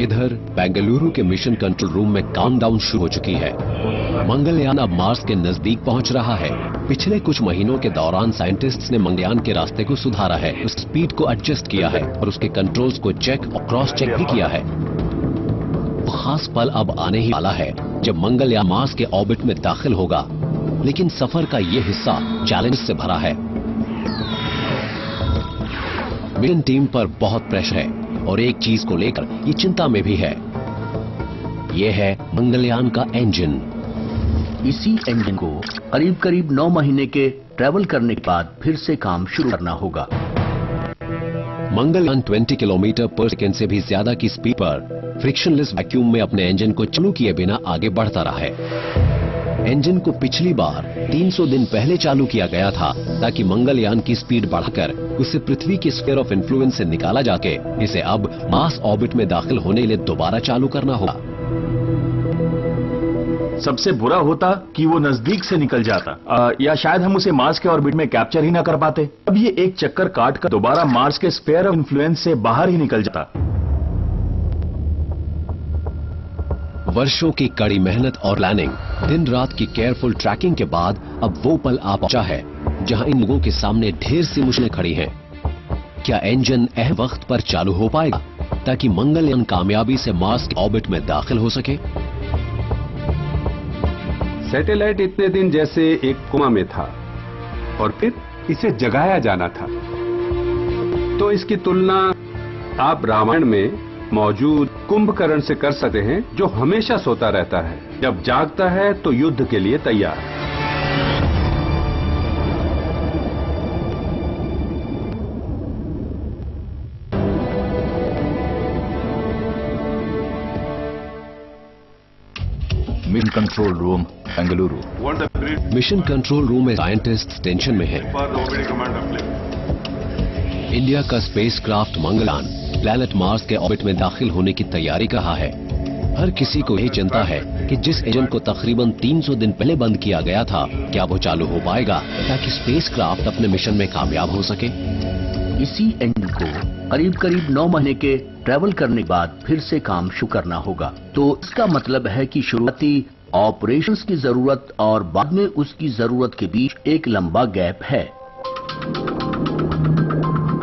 इधर बेंगलुरु के मिशन कंट्रोल रूम में काउंटडाउन शुरू हो चुकी है। मंगलयान अब मार्स के नजदीक पहुंच रहा है। पिछले कुछ महीनों के दौरान साइंटिस्ट्स ने मंगलयान के रास्ते को सुधारा है, उस स्पीड को एडजस्ट किया है और उसके कंट्रोल्स को चेक और क्रॉस चेक भी किया है। वो खास पल अब आने ही वाला है जब मंगलयान मार्स के ऑर्बिट में दाखिल होगा, लेकिन सफर का ये हिस्सा चैलेंज से भरा है। मिशन टीम पर बहुत प्रेशर है और एक चीज को लेकर ये चिंता में भी है, ये है मंगलयान का इंजन। इसी इंजन को करीब 9 महीने के ट्रैवल करने के बाद फिर से काम शुरू करना होगा। मंगलयान 20 किलोमीटर पर सेकेंड से भी ज्यादा की स्पीड पर फ्रिक्शनलेस वैक्यूम में अपने इंजन को चालू किए बिना आगे बढ़ता रहा है। इंजन को पिछली बार 300 दिन पहले चालू किया गया था ताकि मंगलयान की स्पीड बढ़ाकर उसे पृथ्वी के स्फीयर ऑफ इन्फ्लुएंस से निकाला जाके इसे अब मार्स ऑर्बिट में दाखिल होने के लिए दोबारा चालू करना होगा। सबसे बुरा होता कि वो नजदीक से निकल जाता या शायद हम उसे मार्स के ऑर्बिट में कैप्चर ही ना कर पाते। अब ये एक चक्कर काट कर दोबारा मार्स के स्फीयर ऑफ इन्फ्लुएंस से बाहर ही निकल जाता। वर्षों की कड़ी मेहनत और प्लानिंग दिन रात की केयरफुल ट्रैकिंग के बाद अब वो पल आ पहुंचा है जहां इन लोगों के सामने ढेर सी मुश्किलें खड़ी हैं। क्या इंजन अहम वक्त पर चालू हो पाएगा ताकि मंगलयान कामयाबी से मार्स के ऑर्बिट में दाखिल हो सके? सैटेलाइट इतने दिन जैसे एक कोमा में था और फिर इसे जगाया जाना था। तो इसकी तुलना आप रामायण में मौजूद कुंभकर्ण से कर सकते हैं, जो हमेशा सोता रहता है, जब जागता है तो युद्ध के लिए तैयार। Mission control room Bengaluru. Mission control room में साइंटिस्ट टेंशन में हैं। इंडिया का स्पेसक्राफ्ट मंगलयान प्लैनेट मार्स के ऑर्बिट में दाखिल होने की तैयारी कर रहा है। हर किसी को यही चिंता है कि जिस इंजन को तकरीबन 300 दिन पहले बंद किया गया था, क्या वो चालू हो पाएगा ताकि स्पेसक्राफ्ट अपने मिशन में कामयाब हो सके। इसी इंजन को करीब करीब 9 महीने के ट्रैवल करने के बाद फिर से काम शुरू करना होगा। तो इसका मतलब है कि शुरुआती ऑपरेशंस की जरूरत और बाद में उसकी जरूरत के बीच एक लंबा गैप है।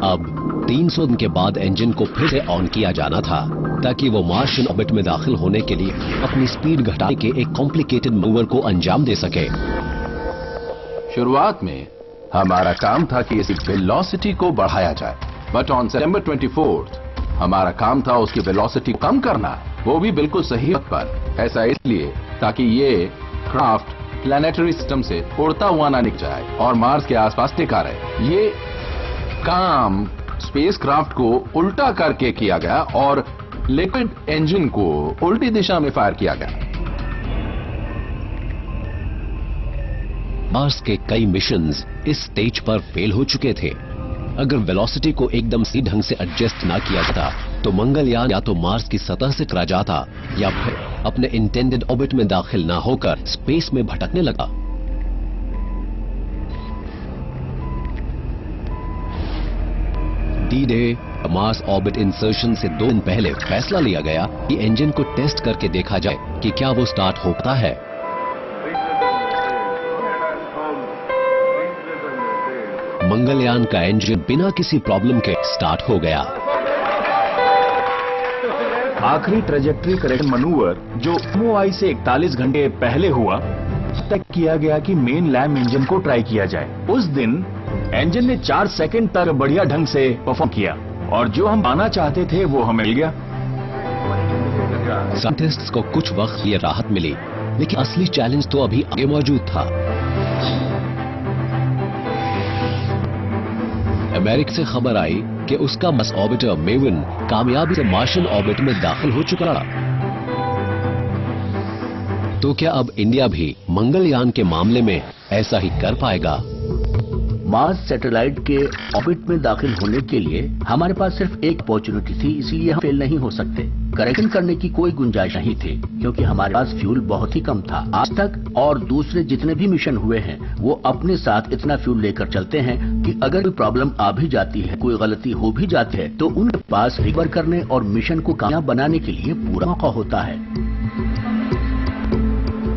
अब 300 दिन के बाद इंजन को फिर से ऑन किया जाना था ताकि वो मार्शियन ऑर्बिट में दाखिल होने के लिए अपनी स्पीड घटाने के एक कॉम्प्लिकेटेड मूवर को अंजाम दे सके। शुरुआत में हमारा काम था कि इसकी वेलोसिटी को बढ़ाया जाए, बट ऑन सितंबर 24 हमारा काम था उसकी वेलोसिटी कम करना, वो भी बिल्कुल सही वक्त पर। ऐसा इसलिए ताकि ये क्राफ्ट प्लैनेटरी सिस्टम से उड़ता हुआ ना निकल जाए और मार्स के आसपास टिका रहे। ये काम स्पेसक्राफ्ट को उल्टा करके किया गया और लिक्विड इंजन को उल्टी दिशा में फायर किया गया। मार्स के कई मिशंस इस स्टेज पर फेल हो चुके थे। अगर वेलोसिटी को एकदम सही ढंग से एडजस्ट ना किया जाता तो मंगलयान या तो मार्स की सतह से टकरा जाता या फिर अपने इंटेंडेड ऑर्बिट में दाखिल ना होकर स्पेस में भटकने लगा। डी-डे मार्स ऑर्बिट इंसर्शन से 2 दिन पहले फैसला लिया गया कि इंजन को टेस्ट करके देखा जाए कि क्या वो स्टार्ट होता है। मंगलयान का इंजन बिना किसी प्रॉब्लम के स्टार्ट हो गया। आखिरी ट्रेजेक्ट्री करेक्शन मनूवर जो MOI से 41 घंटे पहले हुआ, तक किया गया कि मेन लैम इंजन को ट्राई किया जाए। उस दिन इंजन ने 4 सेकंड तक बढ़िया ढंग से परफॉर्म किया और जो हम पाना चाहते थे वो हमें मिल गया। साइंटिस्ट्स को कुछ वक्त ये राहत मिली, लेकिन असली चैलेंज तो अभी आगे मौजूद था। अमेरिका से खबर आई कि उसका मार्स ऑर्बिटर मेविन कामयाबी से मार्शियन ऑर्बिट में दाखिल हो चुका था। तो क्या अब इंडिया भी मंगलयान के मामले में ऐसा ही कर पाएगा? मार्स सैटेलाइट के ऑर्बिट में दाखिल होने के लिए हमारे पास सिर्फ एक अपॉर्चुनिटी थी, इसलिए हम फेल नहीं हो सकते। करेक्शन करने की कोई गुंजाइश नहीं थी क्योंकि हमारे पास फ्यूल बहुत ही कम था। आज तक और दूसरे जितने भी मिशन हुए हैं वो अपने साथ इतना फ्यूल लेकर चलते हैं कि अगर कोई प्रॉब्लम आ भी जाती है, कोई गलती हो भी जाती है, तो उनके पास रिकवर करने और मिशन को कामयाब बनाने के लिए पूरा मौका होता है।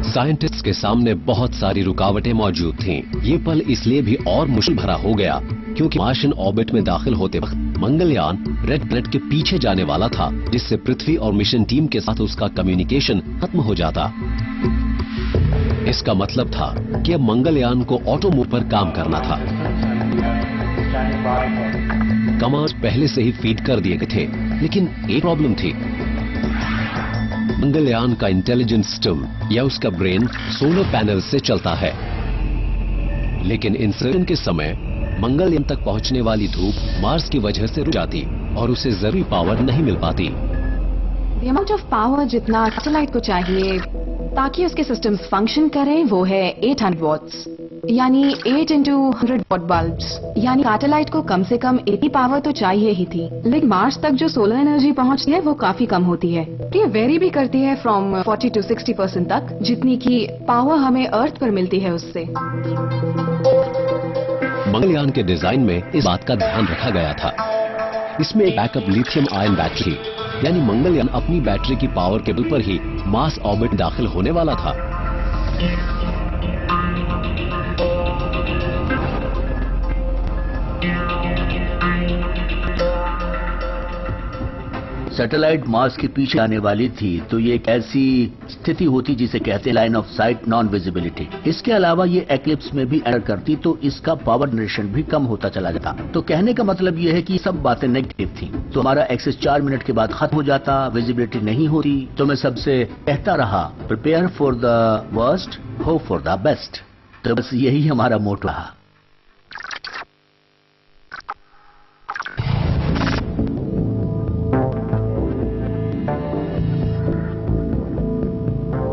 साइंटिस्ट्स के सामने बहुत सारी रुकावटें मौजूद थीं। ये पल इसलिए भी और मुश्किल भरा हो गया क्योंकि मार्शियन ऑर्बिट में दाखिल होते वक्त मंगलयान रेड प्लैनेट के पीछे जाने वाला था, जिससे पृथ्वी और मिशन टीम के साथ उसका कम्युनिकेशन खत्म हो जाता। इसका मतलब था कि अब मंगलयान को ऑटो मोड पर काम करना था। कमांड्स पहले से ही फीड कर दिए गए थे, लेकिन एक प्रॉब्लम थी। मंगलयान का इंटेलिजेंस सिस्टम या उसका ब्रेन सोलर पैनल से चलता है, लेकिन इंसर्शन के समय मंगलयान तक पहुंचने वाली धूप मार्स की वजह से रुक जाती और उसे जरूरी पावर नहीं मिल पाती। अमाउंट ऑफ पावर जितना सैटेलाइट को चाहिए ताकि उसके सिस्टम्स फंक्शन करें वो है 800 वॉट्स, यानी 8 into 100 वॉट बल्ब्स। यानी सैटेलाइट को कम से कम इतनी पावर तो चाहिए ही थी, लेकिन मार्स तक जो सोलर एनर्जी पहुंचती है वो काफी कम होती है। ये वेरी भी करती है फ्रॉम 40 to 60% तक, जितनी की पावर हमें अर्थ पर मिलती है उससे। मंगलयान के डिजाइन में इस बात का ध्यान रखा गया था। इसमें एक बैकअप लिथियम आयन बैटरी, यानी मंगलयान अपनी बैटरी की पावर केबल पर ही मार्स ऑर्बिट दाखिल होने वाला था। सैटेलाइट मार्स के पीछे आने वाली थी तो ये एक ऐसी स्थिति होती जिसे कहते हैं line of site non visibility. इसके अलावा ये एक्लिप्स में भी एंटर करती तो इसका पावर जनरेशन भी कम होता चला जाता। तो कहने का मतलब ये है कि सब बातें नेगेटिव थी। तो हमारा एक्सेस 4 मिनट के बाद खत्म हो जाता, विजिबिलिटी नहीं होती। तो मैं सबसे कहता रहा prepare for the worst, hope for the best. तो बस यही हमारा मोटो रहा।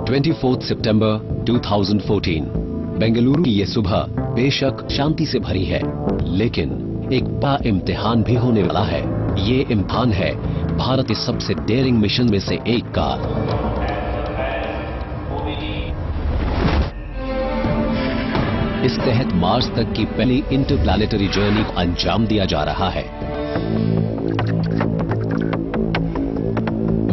24 सितंबर 2014 बेंगलुरु की ये सुबह बेशक शांति से भरी है, लेकिन एक बड़ा इम्तिहान भी होने वाला है। ये इम्तिहान है भारत के सबसे डेयरिंग मिशन में से एक का। इस तहत मार्स तक की पहली इंटरप्लैनेटरी जर्नी को अंजाम दिया जा रहा है।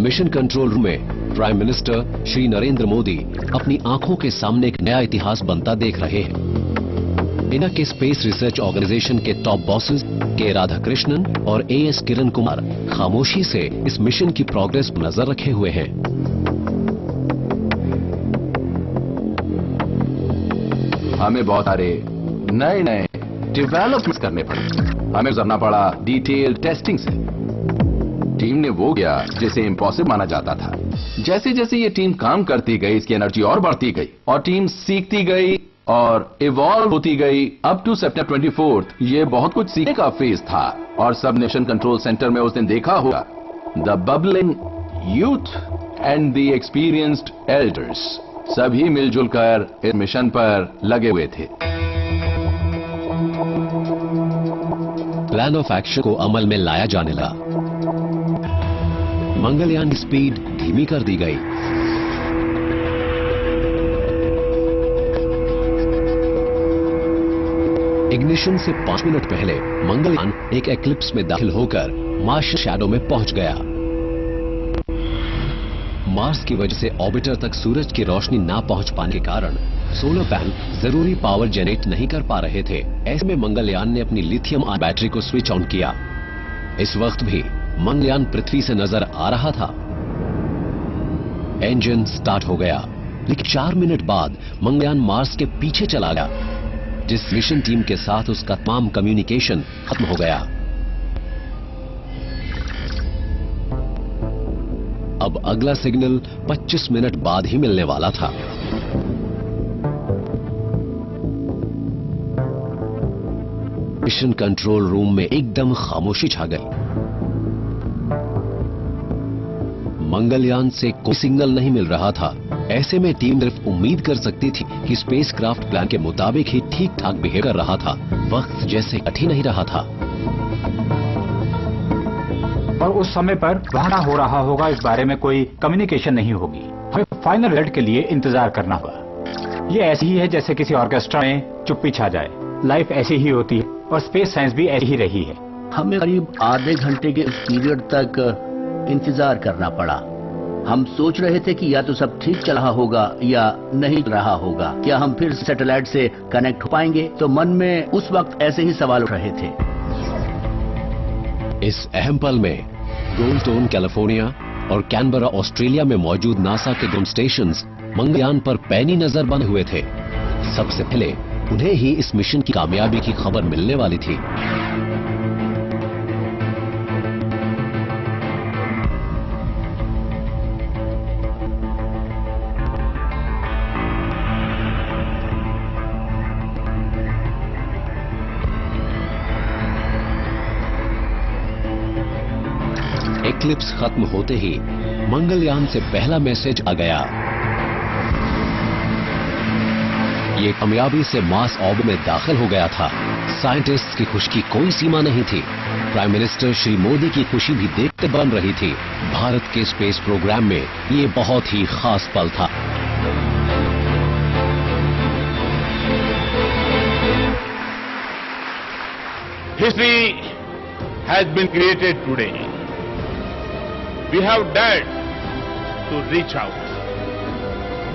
मिशन कंट्रोल रूम में प्राइम मिनिस्टर श्री नरेंद्र मोदी अपनी आंखों के सामने एक नया इतिहास बनता देख रहे हैं। इना के स्पेस रिसर्च ऑर्गेनाइजेशन के टॉप बॉसेस के राधाकृष्णन और एएस किरण कुमार खामोशी से इस मिशन की प्रोग्रेस पर नजर रखे हुए हैं। हमें बहुत सारे नए नए डेवलपमेंट्स करने पड़े। हमें गुजरना पड़ा डिटेल टेस्टिंग से। टीम ने वो किया जिसे इम्पॉसिबल माना जाता था। जैसे जैसे ये टीम काम करती गई, इसकी एनर्जी और बढ़ती गई और टीम सीखती गई और इवॉल्व होती गई। अप टू सितंबर 24 ये बहुत कुछ सीखने का फेज था। और सब मिशन कंट्रोल सेंटर में उस दिन देखा होगा the bubbling youth and the experienced elders सभी मिलजुल कर इस मिशन पर लगे हुए थे। प्लान ऑफ एक्शन को अमल में लाया जाने लगा। मंगलयान की स्पीड धीमी कर दी गई। इग्निशन से 5 मिनट पहले मंगलयान एक एक्लिप्स में दाखिल होकर मार्स शैडो में पहुंच गया। मार्स की वजह से ऑर्बिटर तक सूरज की रोशनी ना पहुंच पाने के कारण सोलर पैनल जरूरी पावर जनरेट नहीं कर पा रहे थे। ऐसे में मंगलयान ने अपनी लिथियम आयन बैटरी को स्विच ऑन किया। इस वक्त भी मंगलयान पृथ्वी से नजर आ रहा था। इंजन स्टार्ट हो गया, लेकिन 4 मिनट बाद मंगलयान मार्स के पीछे चला गया, जिस मिशन टीम के साथ उसका तमाम कम्युनिकेशन खत्म हो गया। अब अगला सिग्नल 25 मिनट बाद ही मिलने वाला था। मिशन कंट्रोल रूम में एकदम खामोशी छा गई। मंगलयान से कोई सिग्नल नहीं मिल रहा था। ऐसे में टीम सिर्फ उम्मीद कर सकती थी कि स्पेसक्राफ्ट प्लान के मुताबिक ही ठीक ठाक बिहेव कर रहा था। वक्त जैसे कठिन नहीं रहा था। और उस समय पर वहां हो रहा होगा इस बारे में कोई कम्युनिकेशन नहीं होगी। हमें फाइनल रिजल्ट के लिए इंतजार करना होगा। ये ऐसी ही है जैसे किसी ऑर्केस्ट्रा में चुप्पी छा जाए। लाइफ ऐसी ही होती है और स्पेस साइंस भी ऐसी ही रही है। हमें करीब आधे घंटे के पीरियड तक इंतजार करना पड़ा। हम सोच रहे थे कि या तो सब ठीक चल रहा होगा या नहीं चल रहा होगा। क्या हम फिर सैटेलाइट से कनेक्ट हो पाएंगे? तो मन में उस वक्त ऐसे ही सवाल उठ रहे थे। इस अहम पल में गोल्डस्टोन कैलिफोर्निया और कैनबरा ऑस्ट्रेलिया में मौजूद नासा के ग्राउंड स्टेशंस मंगलयान पर पैनी नजर बने हुए थे। सबसे पहले उन्हें ही इस मिशन की कामयाबी की खबर मिलने वाली थी। एक्लिप्स खत्म होते ही मंगलयान से पहला मैसेज आ गया। ये कामयाबी से मार्स ऑर्बिट में दाखिल हो गया था। साइंटिस्ट्स की खुशी की कोई सीमा नहीं थी। प्राइम मिनिस्टर श्री मोदी की खुशी भी देखते बन रही थी। भारत के स्पेस प्रोग्राम में ये बहुत ही खास पल था। History has been created today. We have dared to reach out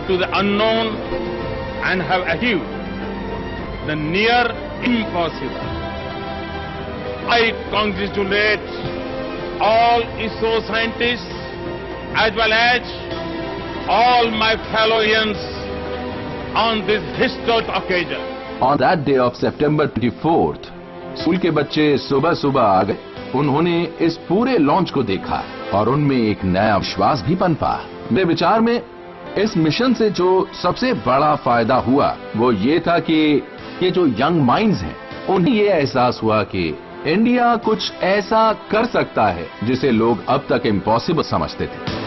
to the unknown and have achieved the near impossible. I congratulate all ISRO scientists as well as all my fellow Indians on this historic occasion. On that day of September 24th, school के बच्चे सुबह सुबह आ गए। उन्होंने इस पूरे launch को देखा और उनमें एक नया विश्वास भी पनपा। मेरे विचार में इस मिशन से जो सबसे बड़ा फायदा हुआ वो ये था कि ये जो यंग माइंड्स हैं उन्हें ये एहसास हुआ कि इंडिया कुछ ऐसा कर सकता है जिसे लोग अब तक इम्पॉसिबल समझते थे।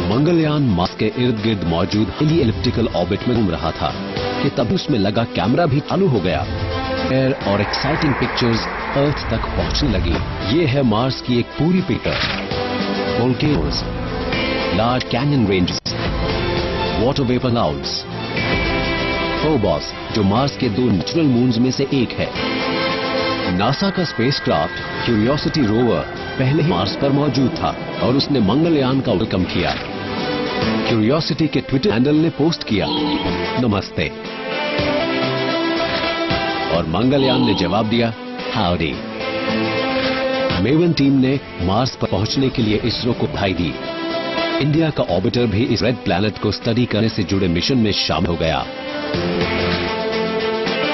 मंगलयान मार्स के इर्द गिर्द मौजूद हिली एलिप्टिकल ऑर्बिट में घूम रहा था कि तभी उसमें लगा कैमरा भी चालू हो गया और एक्साइटिंग पिक्चर्स अर्थ तक पहुंचने लगी। ये है मार्स की एक पूरी picture. Volcanoes, large canyon ranges, water vapour clouds, Phobos जो मार्स के 2 नेचुरल मून्स में से एक है। नासा का स्पेसक्राफ्ट क्यूरियोसिटी रोवर पहले ही मार्स पर मौजूद था और उसने मंगलयान का वेलकम किया। क्यूरियोसिटी के ट्विटर हैंडल ने पोस्ट किया, नमस्ते, और मंगलयान ने जवाब दिया, हाउडी। मेवन टीम ने मार्स पर पहुंचने के लिए इसरो को बधाई दी। इंडिया का ऑर्बिटर भी इस रेड प्लैनेट को स्टडी करने से जुड़े मिशन में शामिल हो गया।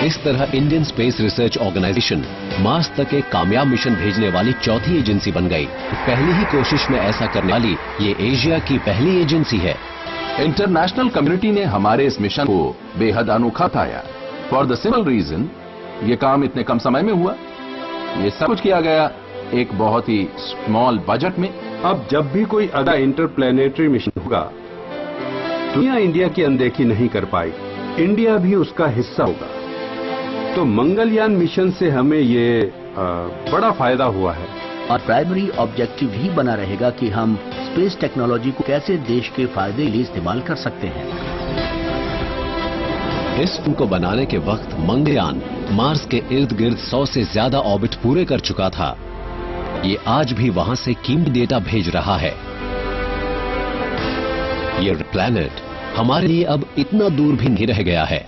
इस तरह Indian space research organisation Mars तक एक कामयाब मिशन भेजने वाली चौथी एजेंसी बन गई। पहली ही कोशिश में ऐसा करने वाली ये एशिया की पहली एजेंसी है। इंटरनेशनल कम्युनिटी ने हमारे इस मिशन को बेहद अनोखा पाया। फॉर द सिंपल रीजन ये काम इतने कम समय में हुआ। ये सब कुछ किया गया एक बहुत ही स्मॉल बजट में। अब जब भी कोई अगला इंटरप्लैनेटरी मिशन होगा, दुनिया इंडिया की अनदेखी नहीं कर पाएगी, इंडिया भी उसका हिस्सा होगा। तो मंगलयान मिशन से हमें ये बड़ा फायदा हुआ है। और प्राइमरी ऑब्जेक्टिव ही बना रहेगा कि हम स्पेस टेक्नोलॉजी को कैसे देश के फायदे के लिए इस्तेमाल कर सकते हैं। इस फिल्म को बनाने के वक्त मंगलयान मार्स के इर्द गिर्द 100 से ज्यादा ऑर्बिट पूरे कर चुका था। ये आज भी वहां से कीमती डेटा भेज रहा है। ये प्लैनेट हमारे लिए अब इतना दूर भी नहीं रह गया है।